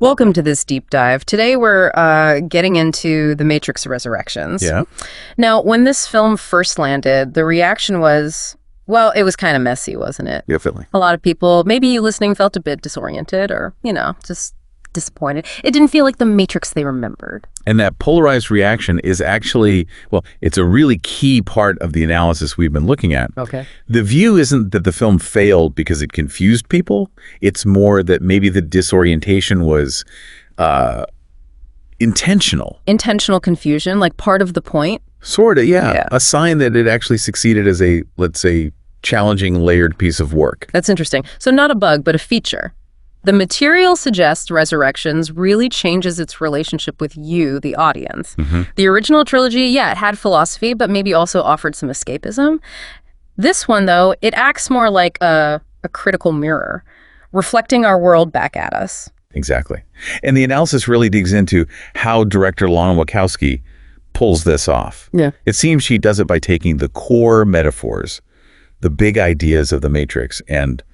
Welcome to this deep dive. Today we're getting into The Matrix Resurrections. Yeah. Now, when this film first landed, the reaction was, well, it was kind of messy, wasn't it? Definitely. A lot of people, maybe you listening, felt a bit disoriented or, just disappointed. It didn't feel like the Matrix they remembered. And that polarized reaction is actually, well, it's a really key part of the analysis we've been looking at. Okay. The view isn't that the film failed because it confused people. It's more that maybe the disorientation was intentional. Intentional confusion, like part of the point. Sort of, yeah. A sign that it actually succeeded as a, let's say, challenging, layered piece of work. That's interesting. So not a bug, but a feature. The material suggests Resurrections really changes its relationship with you, the audience. The original trilogy, it had philosophy, but maybe also offered some escapism. This one, though, it acts more like a critical mirror, reflecting our world back at us. Exactly. And the analysis really digs into how director Lana Wachowski pulls this off. Yeah. It seems she does it by taking the core metaphors, the big ideas of the Matrix, and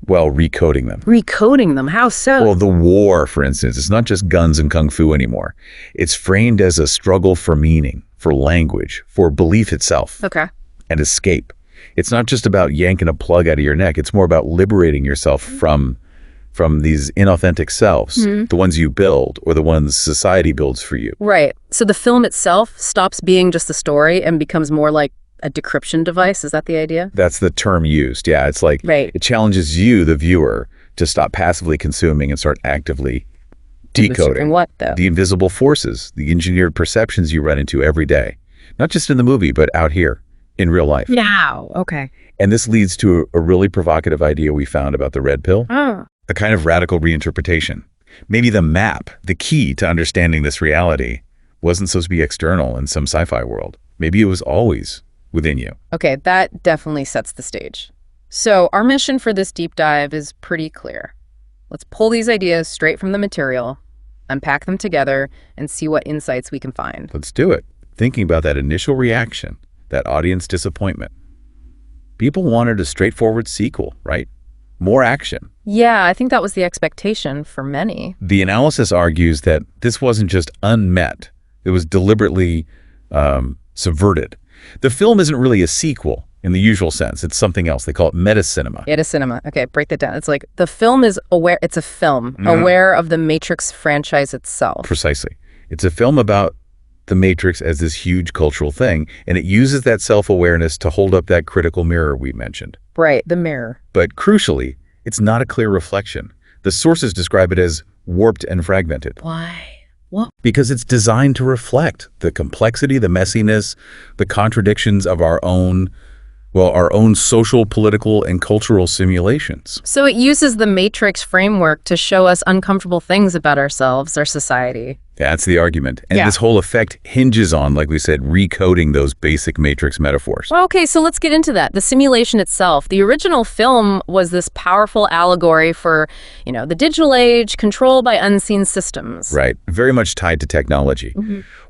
recoding them. Recoding them? How so? Well, the war, for instance, it's not just guns and kung fu anymore. It's framed as a struggle for meaning, for language, for belief itself. Okay. And escape. It's not just about yanking a plug out of your neck. It's more about liberating yourself from these inauthentic selves, the ones you build or the ones society builds for you. Right. So the film itself stops being just a story and becomes more like a decryption device. Is that the idea? That's the term used. Yeah, it's like it challenges you, the viewer, to stop passively consuming and start actively decoding. What, though? The invisible forces, the engineered perceptions you run into every day. Not just in the movie, but out here in real life. Now, okay. And this leads to a really provocative idea we found about the red pill. Oh. A kind of radical reinterpretation. Maybe the map, the key to understanding this reality, wasn't supposed to be external in some sci-fi world. Maybe it was always within you. Okay, that definitely sets the stage. So our mission for this deep dive is pretty clear. Let's pull these ideas straight from the material, unpack them together, and see what insights we can find. Let's do it. Thinking about that initial reaction, that audience disappointment. People wanted a straightforward sequel, right? More action. Yeah, I think that was the expectation for many. The analysis argues that this wasn't just unmet. It was deliberately subverted. The film isn't really a sequel in the usual sense. It's something else. They call it meta-cinema. Meta-cinema. Okay, break that down. It's like the film is aware, it's a film, aware of the Matrix franchise itself. Precisely. It's a film about the Matrix as this huge cultural thing, and it uses that self-awareness to hold up that critical mirror we mentioned. Right, the mirror. But crucially, it's not a clear reflection. The sources describe it as warped and fragmented. Why? What? Because it's designed to reflect the complexity, the messiness, the contradictions of our own social, political, and cultural simulations. So it uses the Matrix framework to show us uncomfortable things about ourselves, our society. That's the argument. And this whole effect hinges on, like we said, recoding those basic Matrix metaphors. Well, okay, so let's get into that. The simulation itself. The original film was this powerful allegory for, the digital age, controlled by unseen systems. Right. Very much tied to technology.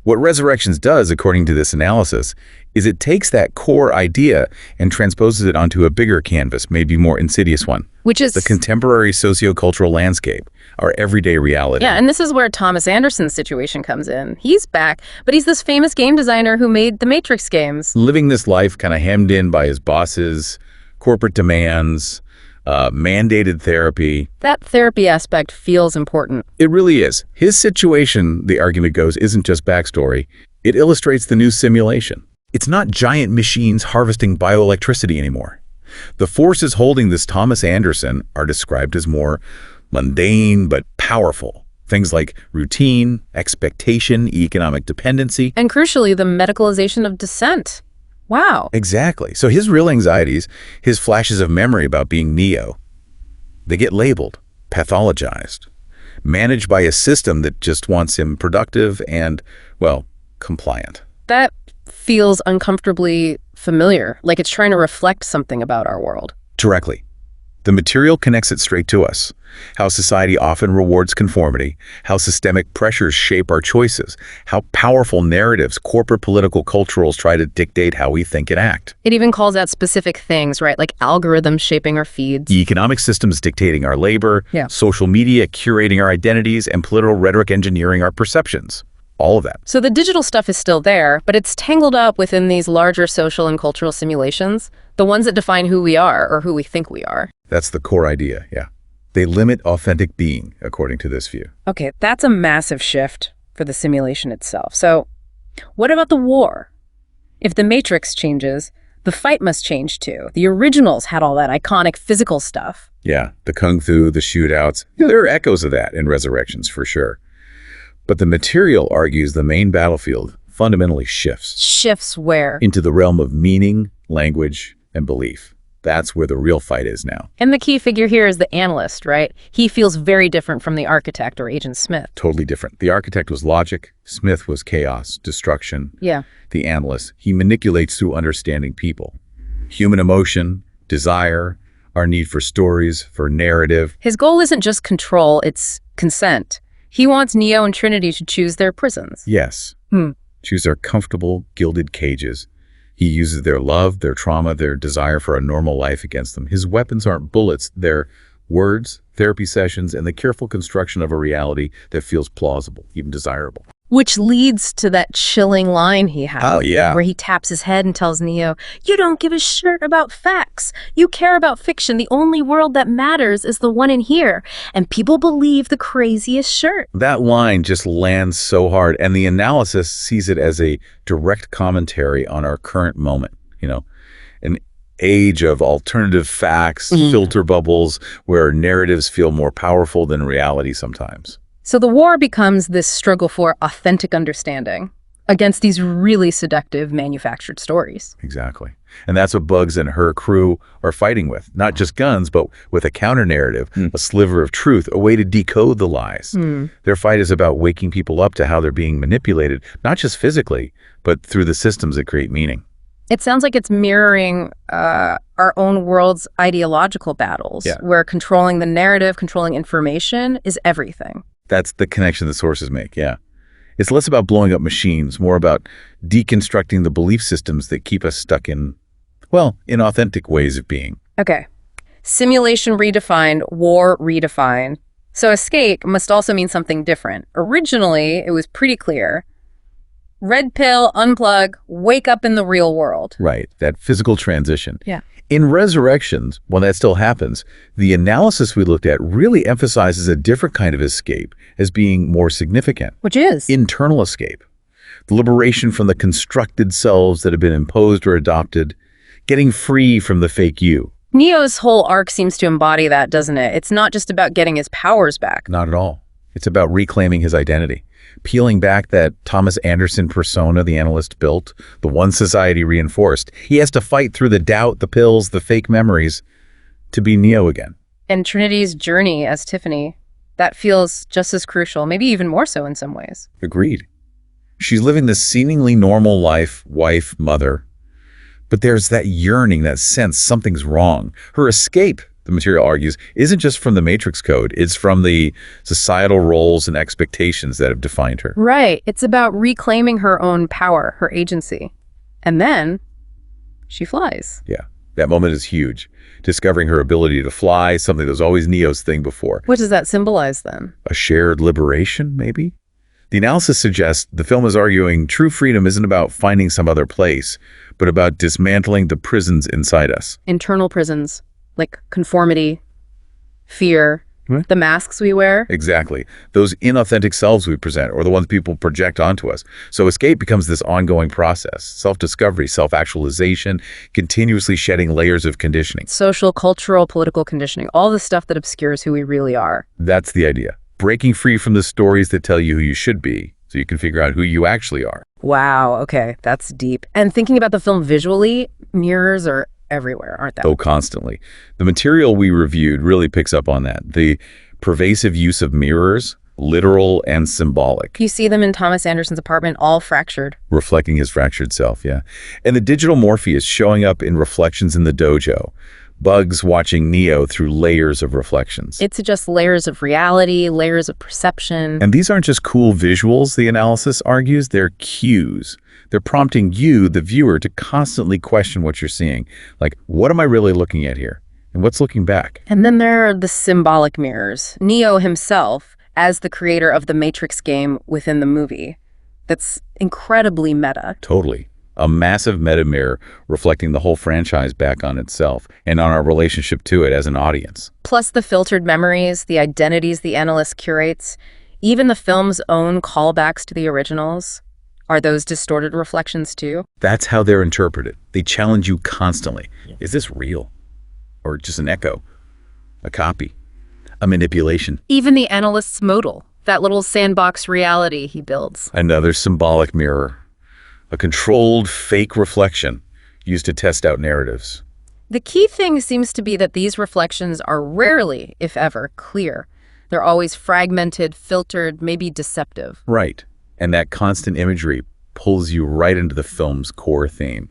What Resurrections does, according to this analysis, is it takes that core idea and transposes it onto a bigger canvas, maybe more insidious one. Which is the contemporary sociocultural landscape, our everyday reality. Yeah, and this is where Thomas Anderson's situation comes in. He's back, but he's this famous game designer who made the Matrix games. Living this life kind of hemmed in by his bosses, corporate demands, mandated therapy. That therapy aspect feels important. It really is. His situation, the argument goes, isn't just backstory. It illustrates the new simulation. It's not giant machines harvesting bioelectricity anymore. The forces holding this Thomas Anderson are described as more mundane but powerful. Things like routine, expectation, economic dependency. And crucially, the medicalization of dissent. Wow. Exactly. So his real anxieties, his flashes of memory about being Neo, they get labeled, pathologized, managed by a system that just wants him productive and, compliant. That feels uncomfortably familiar, like it's trying to reflect something about our world. Directly. The material connects it straight to us. How society often rewards conformity, how systemic pressures shape our choices, how powerful narratives, corporate, political, culturals try to dictate how we think and act. It even calls out specific things, right? Like algorithms shaping our feeds. Economic systems dictating our labor, Yeah. social media curating our identities, and political rhetoric engineering our perceptions. All of that. So the digital stuff is still there, but it's tangled up within these larger social and cultural simulations, the ones that define who we are or who we think we are. That's the core idea, yeah. They limit authentic being, according to this view. Okay, that's a massive shift for the simulation itself. So what about the war? If the Matrix changes, the fight must change too. The originals had all that iconic physical stuff. Yeah, the kung fu, the shootouts. Yeah, there are echoes of that in Resurrections, for sure. But the material argues the main battlefield fundamentally shifts Shifts where? into the realm of meaning, language, and belief. That's where the real fight is now. And the key figure here is the analyst, right? He feels very different from the architect or Agent Smith. Totally different. The architect was logic. Smith was chaos, destruction. Yeah. The analyst, he manipulates through understanding people. Human emotion, desire, our need for stories, for narrative. His goal isn't just control, it's consent. He wants Neo and Trinity to choose their prisons. Yes. Choose their comfortable, gilded cages. He uses their love, their trauma, their desire for a normal life against them. His weapons aren't bullets. They're words, therapy sessions, and the careful construction of a reality that feels plausible, even desirable. Which leads to that chilling line he has. Oh, yeah. Where he taps his head and tells Neo, "You don't give a shit about facts. You care about fiction. The only world that matters is the one in here. And people believe the craziest shirt." That line just lands so hard, and the analysis sees it as a direct commentary on our current moment, an age of alternative facts, filter bubbles, where narratives feel more powerful than reality sometimes. So the war becomes this struggle for authentic understanding against these really seductive manufactured stories. Exactly. And that's what Bugs and her crew are fighting with. Not just guns, but with a counter-narrative, a sliver of truth, a way to decode the lies. Their fight is about waking people up to how they're being manipulated, not just physically, but through the systems that create meaning. It sounds like it's mirroring our own world's ideological battles, where controlling the narrative, controlling information is everything. That's the connection the sources make, yeah. It's less about blowing up machines, more about deconstructing the belief systems that keep us stuck in inauthentic ways of being. Okay. Simulation redefined, war redefined. So escape must also mean something different. Originally, it was pretty clear. Red pill, unplug, wake up in the real world. Right, that physical transition. Yeah. In Resurrections, when that still happens, the analysis we looked at really emphasizes a different kind of escape as being more significant. Which is? Internal escape. The liberation from the constructed selves that have been imposed or adopted. Getting free from the fake you. Neo's whole arc seems to embody that, doesn't it? It's not just about getting his powers back. Not at all. It's about reclaiming his identity. Peeling back that Thomas Anderson persona the analyst built, the one society reinforced. He has to fight through the doubt, the pills, the fake memories to be Neo again. And Trinity's journey as Tiffany, that feels just as crucial, maybe even more so in some ways. Agreed. She's living this seemingly normal life, wife, mother. But there's that yearning, that sense something's wrong. Her escape, the material argues, isn't just from the Matrix Code. It's from the societal roles and expectations that have defined her. Right. It's about reclaiming her own power, her agency. And then she flies. Yeah, that moment is huge. Discovering her ability to fly, something that was always Neo's thing before. What does that symbolize then? A shared liberation, maybe? The analysis suggests the film is arguing true freedom isn't about finding some other place, but about dismantling the prisons inside us. Internal prisons. Like conformity, fear, the masks we wear. Exactly. Those inauthentic selves we present, or the ones people project onto us. So escape becomes this ongoing process. Self-discovery, self-actualization, continuously shedding layers of conditioning. Social, cultural, political conditioning, all the stuff that obscures who we really are. That's the idea. Breaking free from the stories that tell you who you should be, so you can figure out who you actually are. Wow, okay, that's deep. And thinking about the film visually, mirrors are everywhere, aren't they? Oh, constantly. The material we reviewed really picks up on that. The pervasive use of mirrors, literal and symbolic. You see them in Thomas Anderson's apartment, all fractured. Reflecting his fractured self, yeah. And the digital Morpheus showing up in reflections in the dojo. Bugs watching Neo through layers of reflections. It suggests layers of reality, layers of perception. And these aren't just cool visuals, the analysis argues, they're cues. They're prompting you, the viewer, to constantly question what you're seeing. Like, what am I really looking at here? And what's looking back? And then there are the symbolic mirrors. Neo himself, as the creator of the Matrix game within the movie. That's incredibly meta. Totally. A massive meta mirror reflecting the whole franchise back on itself and on our relationship to it as an audience. Plus the filtered memories, the identities the analyst curates, even the film's own callbacks to the originals. Are those distorted reflections too? That's how they're interpreted. They challenge you constantly. Is this real? Or just an echo? A copy? A manipulation? Even the analyst's modal, that little sandbox reality he builds. Another symbolic mirror. A controlled, fake reflection used to test out narratives. The key thing seems to be that these reflections are rarely, if ever, clear. They're always fragmented, filtered, maybe deceptive. Right. And that constant imagery pulls you right into the film's core theme.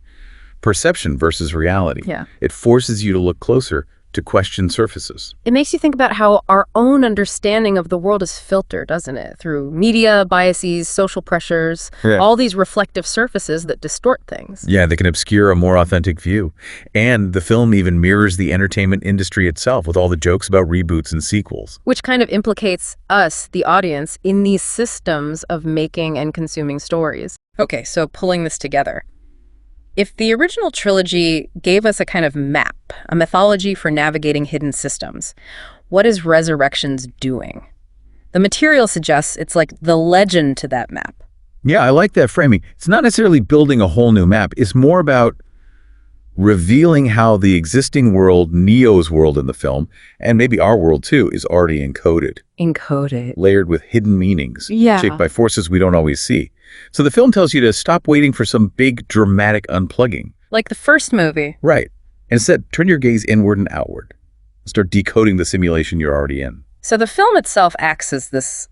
Perception versus reality. Yeah. It forces you to look closer, to question surfaces. It makes you think about how our own understanding of the world is filtered, doesn't it? Through media, biases, social pressures, all these reflective surfaces that distort things. Yeah, they can obscure a more authentic view. And the film even mirrors the entertainment industry itself with all the jokes about reboots and sequels. Which kind of implicates us, the audience, in these systems of making and consuming stories. Okay, so pulling this together. If the original trilogy gave us a kind of map, a mythology for navigating hidden systems, what is Resurrections doing? The material suggests it's like the legend to that map. Yeah, I like that framing. It's not necessarily building a whole new map. It's more about revealing how the existing world, Neo's world in the film, and maybe our world too, is already encoded. Encoded. Layered with hidden meanings, shaped by forces we don't always see. So the film tells you to stop waiting for some big dramatic unplugging. Like the first movie. Right. Instead, turn your gaze inward and outward. Start decoding the simulation you're already in. So the film itself acts as this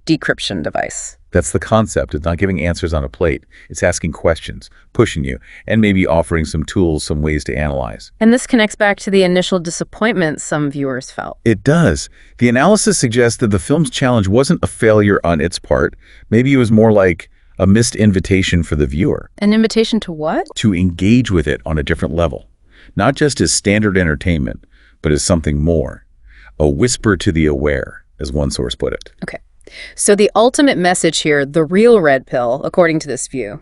decryption device. That's the concept. It's not giving answers on a plate. It's asking questions, pushing you, and maybe offering some tools, some ways to analyze. And this connects back to the initial disappointment some viewers felt. It does. The analysis suggests that the film's challenge wasn't a failure on its part. Maybe it was more like a missed invitation for the viewer. An invitation to what? To engage with it on a different level. Not just as standard entertainment, but as something more. A whisper to the aware, as one source put it. Okay. So the ultimate message here, the real red pill, according to this view,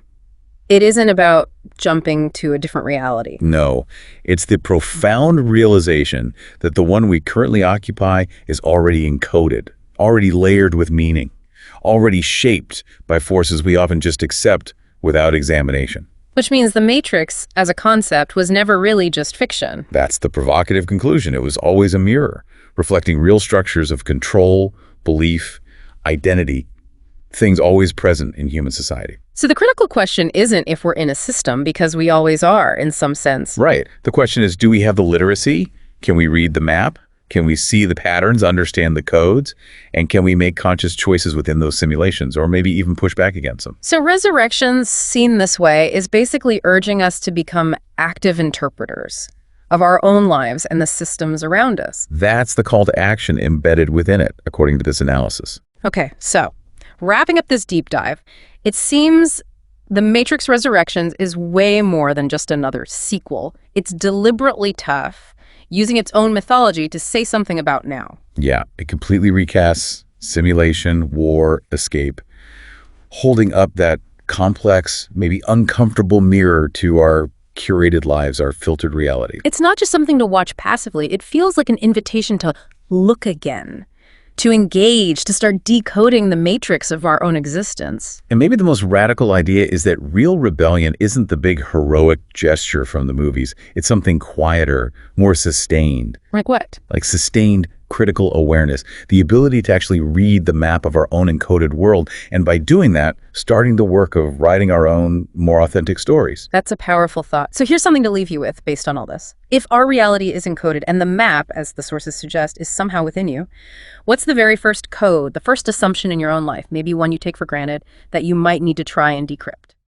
it isn't about jumping to a different reality. No, it's the profound realization that the one we currently occupy is already encoded, already layered with meaning, already shaped by forces we often just accept without examination. Which means the Matrix, as a concept, was never really just fiction. That's the provocative conclusion. It was always a mirror, reflecting real structures of control, belief, identity, things always present in human society. So the critical question isn't if we're in a system, because we always are, in some sense. Right. The question is, do we have the literacy? Can we read the map? Can we see the patterns, understand the codes? And can we make conscious choices within those simulations, or maybe even push back against them? So Resurrections, seen this way, is basically urging us to become active interpreters of our own lives and the systems around us. That's the call to action embedded within it, according to this analysis. Okay, so wrapping up this deep dive, it seems The Matrix Resurrections is way more than just another sequel. It's deliberately tough, using its own mythology to say something about now. Yeah, it completely recasts simulation, war, escape, holding up that complex, maybe uncomfortable mirror to our curated lives, our filtered reality. It's not just something to watch passively. It feels like an invitation to look again, to engage, to start decoding the matrix of our own existence. And maybe the most radical idea is that real rebellion isn't the big heroic gesture from the movies. It's something quieter, more sustained. Like what? Like sustained critical awareness, the ability to actually read the map of our own encoded world, and by doing that, starting the work of writing our own, more authentic stories. That's a powerful thought. So here's something to leave you with based on all this. If our reality is encoded and the map, as the sources suggest, is somehow within you, what's the very first code, the first assumption in your own life, maybe one you take for granted, that you might need to try and decrypt?